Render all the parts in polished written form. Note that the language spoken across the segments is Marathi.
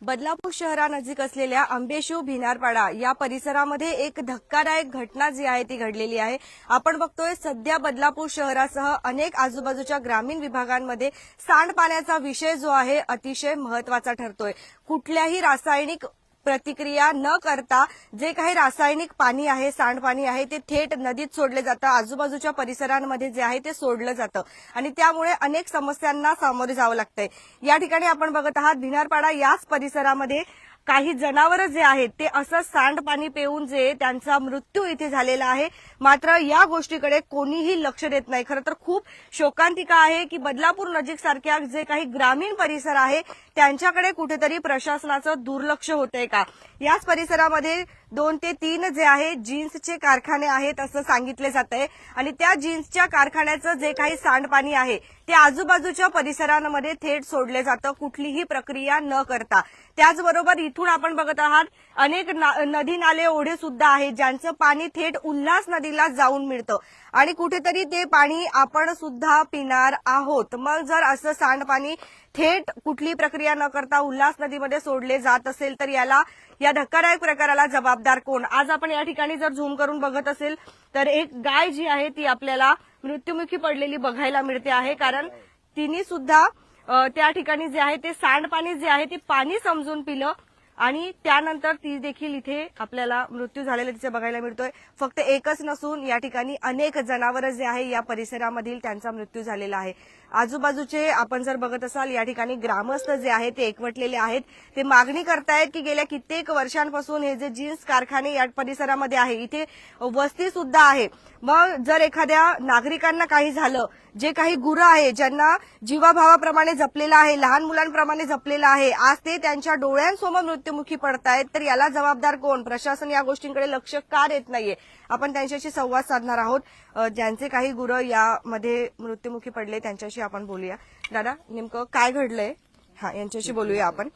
बदलापूर शहरानजीक असलेल्या आंबेशिव भिनारपाडा या परिसरामध्ये एक धक्कादायक घटना जी आहे ती घडलेली आहे। आपण बघतोय सध्या बदलापूर शहरासह अनेक आजूबाजूच्या ग्रामीण विभागांमध्ये सांडपाण्याचा विषय जो आहे अतिशय महत्त्वाचा ठरतोय। कुठल्याही रासायनिक प्रतिक्रिया न करता जे काही रासायनिक पाणी आहे, सांडपाणी आहे ते थेट नदीत सोडले जातं, आजूबाजूच्या परिसरांमध्ये जे आहे ते सोडलं जातं आणि त्यामुळे अनेक समस्यांना सामोरे जावं लागतंय। या ठिकाणी आपण बघत आहात भिनारपाडा याच परिसरामध्ये काही जनावरं जे आहेत ते असं सांडपाणी पिऊन जे त्यांचा मृत्यू इथे झालेला आहे। मात्र या गोष्टीकडे कोणीही लक्ष देत नाही। खरं तर खूप शोकांतिका आहे की बदलापूर नजीक सारख्या जे काही ग्रामीण परिसर आहे त्यांच्याकडे कुठेतरी प्रशासनाचं दुर्लक्ष होतंय का। याच परिसरामध्ये 2 ते 3 जे आहे जीन्सचे कारखाने आहेत असं सांगितले जातंय आणि त्या जीन्सच्या कारखान्याचं जे काही सांडपाणी आहे ते आजूबाजूच्या परिसरांमध्ये थेट सोडले जातं कुठलीही प्रक्रिया न करता। त्याचबरोबर इथून आपण बघत आहात अनेक नदी नाले ओढे सुद्धा आहेत ज्यांचं पाणी थेट उल्हास नदीला जाऊन मिळतं आणि कुठेतरी ते पाणी आपण सुद्धा पिणार आहोत। मग जर असं सांडपाणी थेट कुठली प्रक्रिया न करता उल्हास नदीमध्ये सोडले जात असेल तर या धक्कादायक प्रकाराला जबाबदार कोण। आज आपण या ठिकाणी जर झूम करून बघत असेल तर एक गाय जी आहे ती आपल्याला मृत्युमुखी पडलेली बघायला मिळते आहे, कारण तिने सुद्धा त्या ठिकाणी जे आहे ते सांडपाणी जे आहे ते पाणी समजून पिलं आणि त्यानंतर ती देखील इथे आपल्याला मृत्यू झालेला तिचे बघायला मिळतोय। फक्त एकच नसून या ठिकाणी अनेक जनावरं जे आहे या परिसरामधील त्यांचा मृत्यू झालेला आहे। आजूबाजूचे आपण जर बघत असाल या ठिकाणी ग्रामस्थ जे आहेत ते एकवटलेले आहेत, ते मागणी करतायत की गेल्या कित्येक वर्षांपासून हे जे जीन्स कारखाने या परिसरामध्ये आहे इथे वस्ती सुद्धा आहे। मग जर एखाद्या नागरिकांना काही झालं, जे काही गुरं आहे ज्यांना जीवाभावाप्रमाणे जपलेलं आहे, लहान मुलांप्रमाणे जपलेलं आहे, आज ते त्यांच्या डोळ्यांसमोर मृत्युमुखी पडतायत तर याला जबाबदार कोण। प्रशासन या गोष्टींकडे लक्ष का देत नाहीये। आपण त्यांच्याशी संवाद साधणार आहोत। ज्यांचे काही गुरं यामध्ये मृत्युमुखी पडले त्यांच्याशी आपण बोलूया। दादा, नेमकं काय घडलंय? यांच्याशी बोलूया आपण।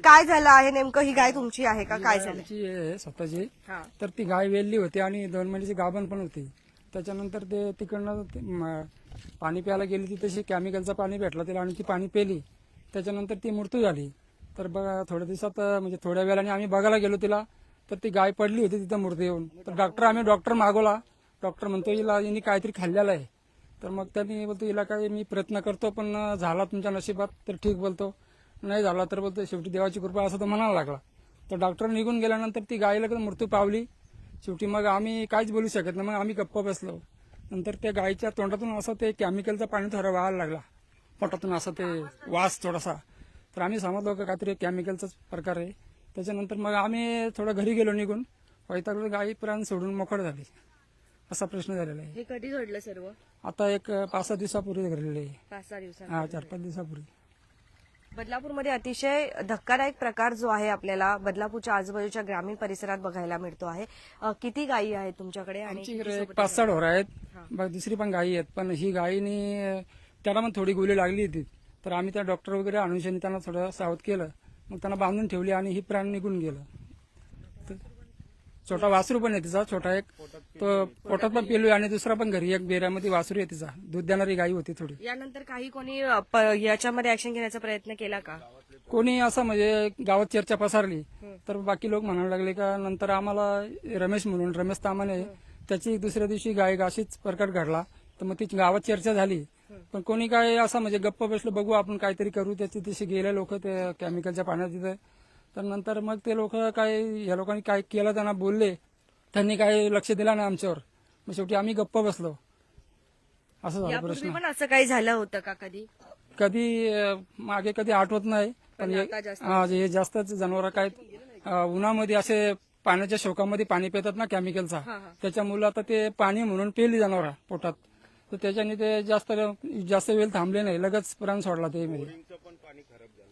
काय झालं आहे नेमकं? ही गाय तुमची आहे का? काय झालं? स्वतःची तर ती गाय वेल्ली होती आणि 2 महिन्याची गाभण पण होती। त्याच्यानंतर ते तिकडनं पाणी प्यायला गेली, ती तशी केमिकलचं पाणी भेटलं तिला आणि ती पाणी पेली, त्याच्यानंतर ती मृत्यू झाली। तर बघा थोड्या दिवसात म्हणजे थोड्या वेळाने आम्ही बघायला गेलो तिला, तर ती गाय पडली होती तिथं मृत्यू येऊन। तर आम्ही डॉक्टर मागवला, डॉक्टर म्हणतो हिने काहीतरी खाल्लेलं आहे। तर मग त्यांनी बोलतो हिला काय मी प्रयत्न करतो पण झाला तुमच्या नशिबात तर ठीक, बोलतो नाही झाला तर बोलतो शेवटी देवाची कृपा असं तो म्हणायला लागला। तर डॉक्टर निघून गेल्यानंतर ती गायला मृत्यू पावली। शेवटी मग आम्ही काहीच बोलू शकत नाही, मग आम्ही गप्प बसलो। नंतर त्या गायच्या तोंडातून असं ते केमिकलचं पाणी थोडं वाहायला लागला, पोटातून असं ते वास थोडासा। तर आम्ही समजलो का काहीतरी केमिकलचाच प्रकार आहे। त्याच्यानंतर मग आम्ही थोडं घरी गेलो निघून, वैतागलो, गाई प्राण सोडून मोकळ झाली, असा प्रश्न झालेला आहे। हे कधी घडलं सर्व? आता एक 5-6 दिवसापूर्वी घडलेलं आहे। 5-6 दिवसांपूर्वी? हा, 4-5 दिवसापूर्वी। बदलापूरमध्ये अतिशय धक्कादायक प्रकार जो आहे आपल्याला बदलापूरच्या आजूबाजूच्या ग्रामीण परिसरात बघायला मिळतो आहे। किती गायी आहेत तुमच्याकडे? आणि आमच्याकडे 5-6 ढोरं आहेत, दुसरी पण गायी आहेत, पण ही गायीनी त्याला पण थोडी गोळी लागली होती। तर आम्ही त्या डॉक्टर वगैरे आणून त्यांना थोडं सावध केलं, मग त्यांना बांधून ठेवली आणि ही प्राण निघून गेलं। छोटा वासरू पण आहे तिचा, छोटा एक, तो पोटात पण पेलू आणि दुसरा पण घरी एक बेऱ्यामध्ये वासरू आहे तिचा, दूध देणारी गाई होती थोडी। यानंतर काही कोणी याच्यामध्ये ऍक्शन घेण्याचा प्रयत्न केला का? कोणी असं म्हणजे गावात चर्चा पसरली तर बाकी लोक म्हणायला लागले का, नंतर आम्हाला रमेश तामाने त्याची दुसऱ्या दिवशी गाय अशीच प्रकार घडला, तर मग ती गावात चर्चा झाली। पण कोणी काय असं म्हणजे गप्प बसलं, बघू आपण काहीतरी करू, त्याची तशी गेले लोक ते केमिकलच्या पाण्यात तिथे। तर नंतर मग ते लोक काय, या लोकांनी काय केलं त्यांना बोलले, त्यांनी काय लक्ष दिलं नाही आमच्यावर, मग शेवटी आम्ही गप्प बसलो, असं झालं प्रश्न। पण असं काही झालं होतं का कधी मागे कधी आठवत नाही, पण हे जास्तच जनावर काय उन्हामध्ये असे पाण्याच्या शोकामध्ये पाणी पितात ना केमिकलचा, त्याच्यामुळे आता ते पाणी म्हणून पेली जनावर पोटात, तर त्याच्याने ते जास्त वेळ थांबले नाही, लगेच प्राण सोडला ते मध्ये।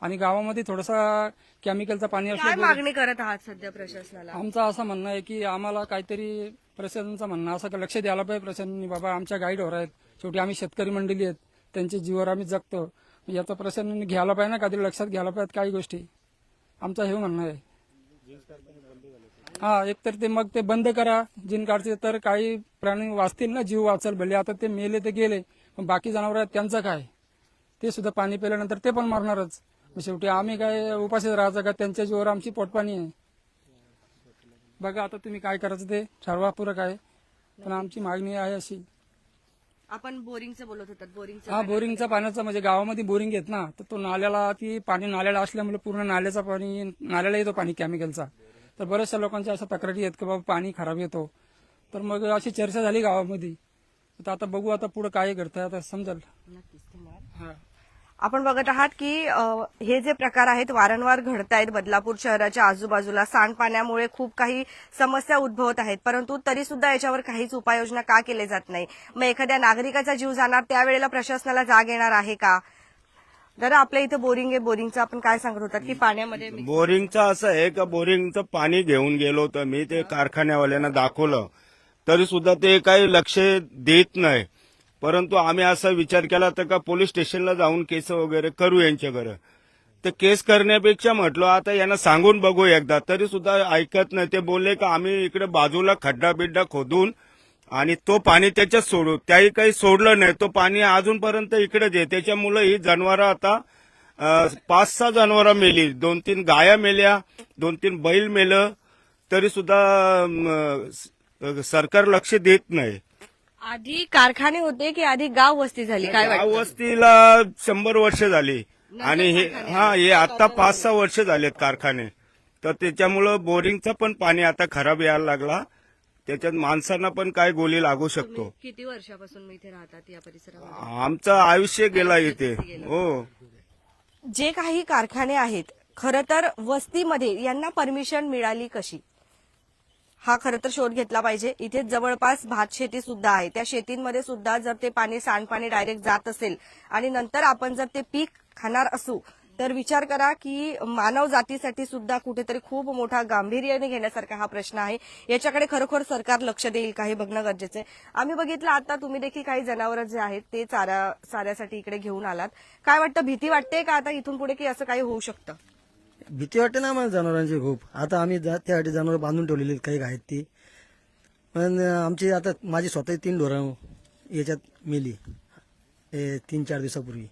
आणि गावामध्ये थोडासा केमिकलचं पाणी काय मागणी करत आहात सध्या प्रशासनाला? आमचं असं म्हणणं आहे की आम्हाला काहीतरी प्रशासनाचं म्हणणं असं लक्ष द्यायला पाहिजे प्रशासनाने, बाबा आमच्या गाई ढोर आहेत, शेवटी आम्ही शेतकरी मंडळी आहेत, त्यांच्या जीवावर आम्ही जगतो, याचं प्रशासनाने घ्यायला पाहिजे ना, काहीतरी लक्षात घ्यायला पाहिजे काही गोष्टी, आमचं हे म्हणणं आहे। एकतर ते मग ते बंद करा जिन काढचे, तर काही प्राणी वाचतील ना, जीव वाचल, भले आता ते मेले ते गेले, पण बाकी जनावर आहेत त्यांचं काय, ते सुद्धा पाणी पिल्यानंतर ते पण मरणारच। मग शेवटी आम्ही काय उपाशीच राहायचं का? त्यांच्या जीवावर आमची पोटपाणी आहे. बघा आता तुम्ही काय करायचं ते सर्वापूरक आहे, पण आमची मागणी आहे अशी. आपण बोरिंगचं बोलत होतात, बोरिंगचं हा, बोरिंगचा पाण्याचा म्हणजे गावामध्ये बोरिंग येत ना, तर तो नाल्याला ती पाणी नाल्याला असल्यामुळे पूर्ण नाल्याचा पाणी नाल्याला येतो पाणी केमिकलचा. तर बऱ्याचशा लोकांच्या अशा तक्रारी आहेत की बाबा पाणी खराब येतो. तर मग अशी चर्चा झाली गावामध्ये. तर आता बघू आता पुढे काय करताय आता समजेल. हा. आपण बघत आहात की हे जे प्रकार आहेत वारंवार घडत आहेत बदलापूर शहराच्या आजूबाजूला. सांडपाण्यामुळे खूप काही समस्या उद्भवत आहेत, परंतु तरी सुद्धा याच्यावर काहीच उपाययोजना का केले जात नाही? मग एखाद्या नागरिकाचा जीव जाणार त्यावेळेला प्रशासनाला जाग येणार आहे का? जरा आपल्या इथे बोरिंग आहे, बोरिंगचं आपण काय सांगत होतात की पाण्यामध्ये बोरिंगचं असं आहे का, बोरिंगचं पाणी घेऊन गेलो होतं मी, ते कारखान्यावाल्यांना दाखवलं तरी सुद्धा ते काही लक्ष देत नाही. परंतु आम्ही असा विचार केला तर का पोलीस स्टेशनला जाऊन केस वगैरे करू यांच्याकडे. ते केस करण्यापेक्षा म्हटलं आता यांना सांगून बघू एकदा, तरी सुद्धा ऐकत नाही. ते बोलले का आम्ही इकडे बाजूला खड्डा बिड्डा खोदून आणि तो पाणी त्याच्यात सोडू. त्याही काही सोडलं नाही, तो पाणी अजूनपर्यंत इकडेच आहे. त्याच्यामुळे ही जनावरं आता 5-6 जनावरं मेली, 2-3 गाया मेल्या, 2-3 बैल मेलं, तरी सुद्धा सरकार लक्ष देत नाही. आधी कारखाने होते की आधी गाव वस्ती झाली? काय गाव वाटतं? वस्तीला 100 वर्ष झाली आणि हे आता 5-6 वर्ष झालेत कारखाने. तर त्याच्यामुळं बोरिंगचं पण पाणी आता खराब यायला लागला. त्याच्यात माणसांना पण काय गोली लागू शकतो. किती वर्षापासून मी इथे राहतात या परिसरामध्ये? आमचं आयुष्य गेला इथे. हो, जे काही कारखाने आहेत खरं तर वस्तीमध्ये यांना परमिशन मिळाली कशी, हा खरं तर शोध घेतला पाहिजे. इथे जवळपास भात शेती सुद्धा आहे, त्या शेतींमध्ये सुद्धा जर ते पाणी सांडपाणी डायरेक्ट जात असेल आणि नंतर आपण जर ते पीक खाणार असू तर विचार करा की मानव जातीसाठी सुद्धा कुठेतरी खूप मोठा गांभीर्याने घेण्यासारखा हा प्रश्न आहे. याच्याकडे खरोखर सरकार लक्ष देईल का हे बघणं गरजेचं आहे. आम्ही बघितलं आता तुम्ही देखील काही जनावरं जे आहेत ते चाऱ्यासाठी इकडे घेऊन आलात. काय वाटतं, भीती वाटते का आता इथून पुढे की असं काही होऊ शकतं? भीती वाटते ना आम्हाला जनावरांची खूप. आता आम्ही त्यासाठी जनावर बांधून ठेवलेली काही आहेत ती, पण आमची आता माझी स्वतःची 3 ढोरं याच्यात मेली 3-4 दिवसापूर्वी.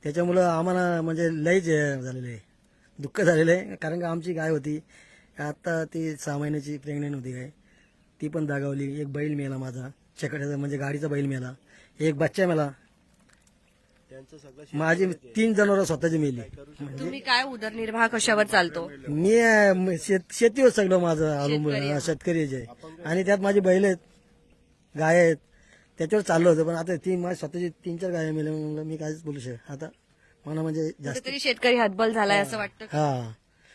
त्याच्यामुळं आम्हाला म्हणजे लयच झालेलं आहे, दुःख झालेलं आहे. कारण का आमची गाय होती, आता ती 6 महिन्याची प्रेग्नेंट होती गाय, ती पण दागावली. एक बैल मेला माझा, चकड्याचा म्हणजे गाडीचा बैल मेला, एक बच्चा मेला. माझी 3 जनावरं स्वतःची मेली. तुम्ही काय उदरनिर्वाह कशावर चालतो? मी शेतीवर सगळं माझं अवलंबून, शेतकरी आहे. आणि त्यात माझी बैल आहेत, गाय आहेत, त्याच्यावर चाललं होतं. पण आता ती माझी स्वतःची 3-4 गाय मेल्या म्हणून मी काहीच बोलू शकत आता. मला म्हणजे जास्त कुठेतरी शेतकरी हतबल झालाय असं वाटतं का? हा.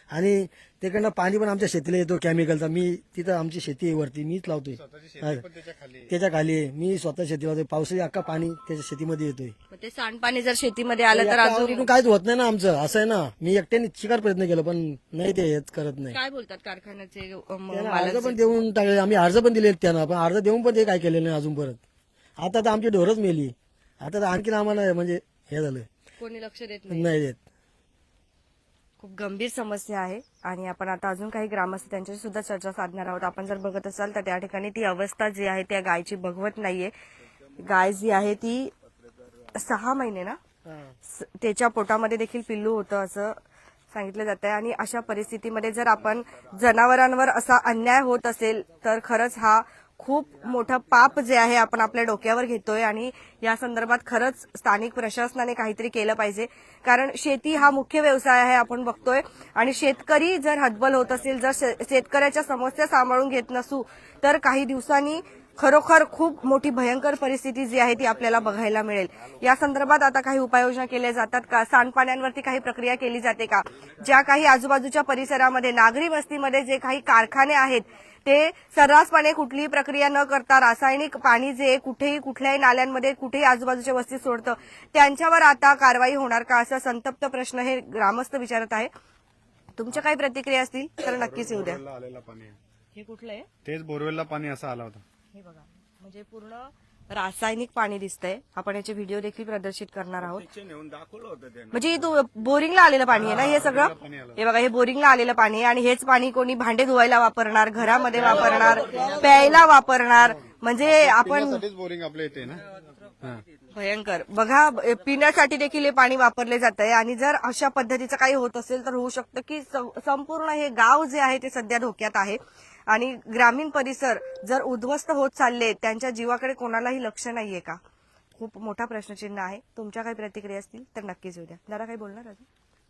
आणि तिकडनं पाणी पण आमच्या शेतीला येतो केमिकलचा. मी तिथं आमची शेती आहे वरती, मीच लावतोय. त्याच्या खाली आहे. मी स्वतः शेती लावतोय. पावसाळी अख्खा पाणी त्याच्या शेतीमध्ये येतोय. मग ते सांडपाणी जर शेतीमध्ये आलं तर अजून आवडीनं काहीच होत नाही ना आमचं. असं आहे ना, मी एकट्याने शिकार प्रयत्न केला पण नाही, ते हेच करत नाही. काय बोलतात कारखान्याचे त्यांना अर्ज पण देऊन टाकले, आम्ही अर्ज पण दिले त्यांना, पण अर्ज देऊन पण ते काय केलेलं नाही अजून परत. आता तर आमची ढोरच मेली, आता तर आणखीन आम्हाला म्हणजे हे झालं, कोणी लक्ष देत नाही? नाही देत. खूप गंभीर समस्या आहे आणि आपण आता अजून काही ग्रामस्थ त्यांच्याशी सुद्धा चर्चा साधणार आहोत. आपण जर बघत असाल तर त्या ठिकाणी ती अवस्था जी आहे त्या गायची बघवत नाहीये. गाय जी आहे ती 6 महिने ना, त्याच्या पोटामध्ये देखील पिल्लू होतं असं सांगितलं जात आहे. आणि अशा परिस्थितीमध्ये जर आपण जनावरांवर असा अन्याय होत असेल तर खरंच हा खूप मोठं पाप जे आहे आपण आपल्या डोक्यावर घेतोय. आणि या संदर्भात खरंच स्थानिक प्रशासनाने काहीतरी केलं पाहिजे, कारण शेती हा मुख्य व्यवसाय आहे आपण बघतोय. आणि शेतकरी जर हतबल होत असेल, जर शेतकऱ्याच्या समस्या सांभाळून घेत नसू तर काही दिवसांनी खरोखर खूप मोठी भयंकर परिस्थिती जी आहे ती आपल्याला बघायला मिळेल. या संदर्भात आता काही उपाययोजना केल्या जातात का? सांडपाण्यांवरती काही प्रक्रिया केली जाते का? ज्या काही आजूबाजूच्या परिसरामध्ये नागरी वस्तीमध्ये जे काही कारखाने आहेत ते सर्रासपणे कुठलीही प्रक्रिया न करता रासायनिक पाणी जे कुठेही कुठल्याही नाल्यांमध्ये कुठेही आजूबाजूच्या वस्तीत सोडतं त्यांच्यावर आता कारवाई होणार का, असा संतप्त प्रश्न हे ग्रामस्थ विचारत आहे. तुमच्या काही प्रतिक्रिया असतील तर नक्कीच येऊ द्या. आलेलं पाणी आहे. हे कुठलं आहे? तेच बोरवेलला पाणी असं आला होता. हे बघा, म्हणजे पूर्ण रासायनिक पाणी दिसतंय. आपण याचे व्हिडिओ देखील प्रदर्शित करणार आहोत. नेऊन दाखवलं होतं त्यानं. म्हणजे तू बोरिंगला आलेलं पाणी आहे ना हे सगळं? हे बघा, हे बोरिंगला आलेलं पाणी आहे आणि हेच पाणी कोणी भांडे धुवायला वापरणार, घरामध्ये वापरणार, प्यायला वापरणार. म्हणजे आपण बोरिंग आपल्या इथे ना. भयंकर. बघा, पिण्यासाठी देखील हे पाणी वापरले जात आहे आणि जर अशा पद्धतीचं काही होत असेल तर होऊ शकतं की संपूर्ण हे गाव जे आहे ते सध्या धोक्यात आहे आणि ग्रामीण परिसर जर उद्ध्वस्त होत चालले, त्यांच्या जीवाकडे कोणालाही लक्ष नाहीये का? खूप मोठा प्रश्नचिन्ह आहे. तुमच्या काही प्रतिक्रिया असतील तर नक्कीच येऊ द्या. दादा काही बोलणार अजून?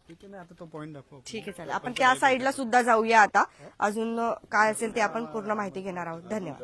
ठीक आहे ना, आता तो पॉईंट दाखव. ठीक आहे, चालेल. आपण त्या साईडला सुद्धा जाऊया आता. अजून काय असेल ते आपण पूर्ण माहिती घेणार आहोत. धन्यवाद.